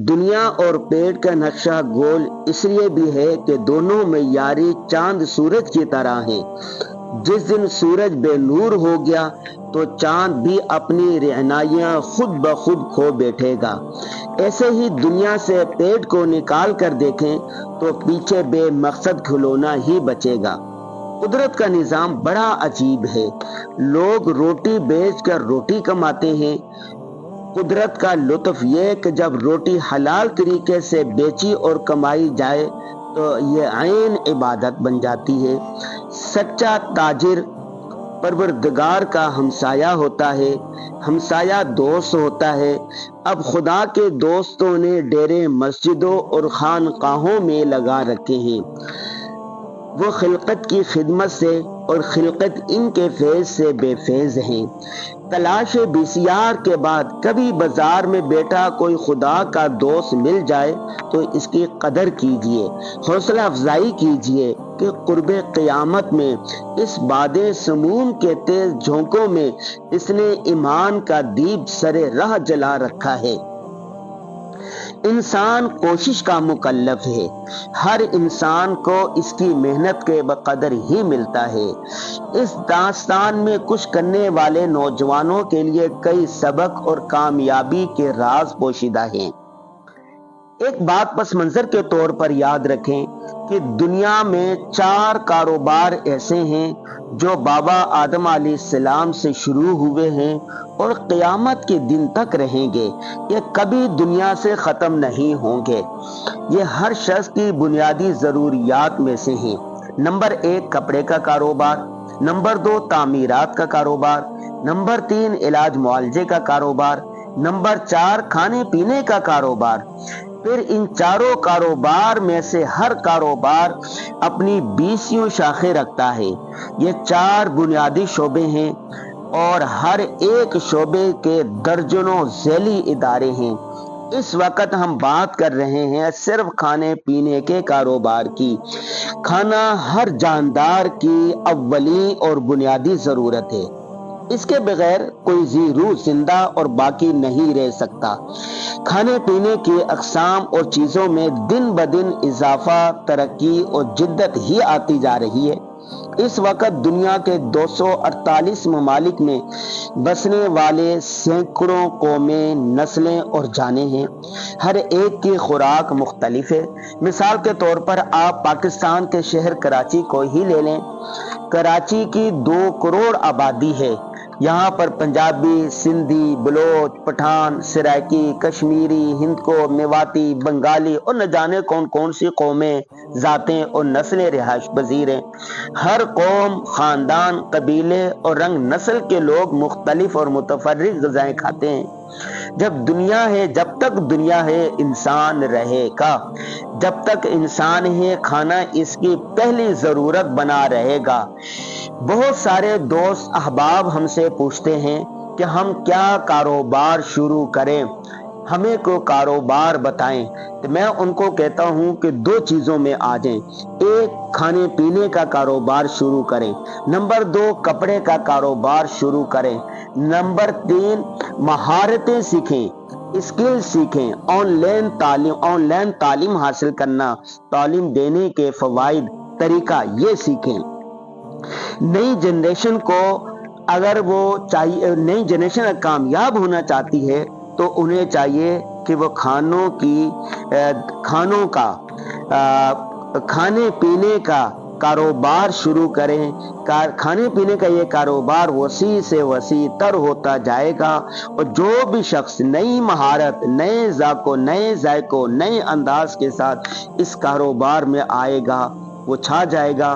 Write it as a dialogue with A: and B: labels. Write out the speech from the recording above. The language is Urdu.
A: دنیا اور پیٹ کا نقشہ گول اس لیے بھی ہے کہ دونوں معیاری چاند سورج کی طرح ہیں۔ جس دن سورج بے نور ہو گیا تو چاند بھی اپنی رہنائیاں خود بخود کھو بیٹھے گا۔ ایسے ہی دنیا سے پیٹ کو نکال کر دیکھیں تو پیچھے بے مقصد کھلونا ہی بچے گا۔ قدرت کا نظام بڑا عجیب ہے۔ لوگ روٹی بیچ کر روٹی کماتے ہیں۔ قدرت کا لطف یہ کہ جب روٹی حلال طریقے سے بیچی اور کمائی جائے تو یہ عین عبادت بن جاتی ہے۔ سچا تاجر پروردگار کا ہمسایہ ہوتا ہے، ہمسایہ دوست ہوتا ہے۔ اب خدا کے دوستوں نے ڈیرے مسجدوں اور خانقاہوں میں لگا رکھے ہیں۔ وہ خلقت کی خدمت سے اور خلقت ان کے فیض سے بے فیض ہیں۔ تلاش بسیار کے بعد کبھی بازار میں بیٹھا کوئی خدا کا دوست مل جائے تو اس کی قدر کیجیے، حوصلہ افزائی کیجیے کہ قرب قیامت میں اس باد سموم کے تیز جھونکوں میں اس نے ایمان کا دیپ سرے راہ جلا رکھا ہے۔ انسان کوشش کا مکلف ہے۔ ہر انسان کو اس کی محنت کے بقدر ہی ملتا ہے۔ اس داستان میں کچھ کرنے والے نوجوانوں کے لیے کئی سبق اور کامیابی کے راز پوشیدہ ہیں۔ ایک بات پس منظر کے طور پر یاد رکھیں کہ دنیا میں 4 کاروبار ایسے ہیں جو بابا آدم علیہ السلام سے شروع ہوئے ہیں اور قیامت کے دن تک رہیں گے۔ یہ کبھی دنیا سے ختم نہیں ہوں گے۔ یہ ہر شخص کی بنیادی ضروریات میں سے ہیں۔ نمبر 1 کپڑے کا کاروبار، نمبر 2 تعمیرات کا کاروبار، نمبر 3 علاج معالجے کا کاروبار، نمبر 4 کھانے پینے کا کاروبار۔ پھر ان چاروں کاروبار میں سے ہر کاروبار اپنی 20 شاخیں رکھتا ہے۔ یہ 4 بنیادی شعبے ہیں اور ہر ایک شعبے کے درجنوں ذیلی ادارے ہیں۔ اس وقت ہم بات کر رہے ہیں صرف کھانے پینے کے کاروبار کی۔ کھانا ہر جاندار کی اولین اور بنیادی ضرورت ہے۔ اس کے بغیر کوئی ذی روح زندہ اور باقی نہیں رہ سکتا۔ کھانے پینے کی اقسام اور چیزوں میں دن بدن اضافہ، ترقی اور جدت ہی آتی جا رہی ہے۔ اس وقت دنیا کے 248 ممالک میں بسنے والے سینکڑوں قومیں، نسلیں اور جانیں ہیں۔ ہر ایک کی خوراک مختلف ہے۔ مثال کے طور پر آپ پاکستان کے شہر کراچی کو ہی لے لیں۔ کراچی کی 2 کروڑ آبادی ہے۔ یہاں پر پنجابی، سندھی، بلوچ، پٹھان، سرائکی، کشمیری، ہندکو، میواتی، بنگالی اور نہ جانے کون کون سی قومیں، ذاتیں اور نسلیں رہائش پذیر ہیں۔ ہر قوم، خاندان، قبیلے اور رنگ نسل کے لوگ مختلف اور متفرق غذائیں کھاتے ہیں۔ جب تک دنیا ہے انسان رہے گا۔ جب تک انسان ہے کھانا اس کی پہلی ضرورت بنا رہے گا۔ بہت سارے دوست احباب ہم سے پوچھتے ہیں کہ ہم کیا کاروبار شروع کریں، ہمیں کوئی کاروبار بتائیں۔ تو میں ان کو کہتا ہوں کہ 2 چیزوں میں آ جائیں۔ 1 کھانے پینے کا کاروبار شروع کریں، نمبر 2 کپڑے کا کاروبار شروع کریں، نمبر 3 مہارتیں سیکھیں، اسکل سیکھیں، آن لائن تعلیم حاصل کرنا، تعلیم دینے کے فوائد، طریقہ یہ سیکھیں۔ نئی جنریشن کو اگر نئی جنریشن کامیاب ہونا چاہتی ہے تو انہیں چاہیے کہ وہ کھانے پینے کا کاروبار شروع کریں۔ کھانے پینے کا یہ کاروبار وسیع سے وسیع تر ہوتا جائے گا اور جو بھی شخص نئی مہارت، نئے ذائقوں، نئے انداز کے ساتھ اس کاروبار میں آئے گا وہ چھا جائے گا۔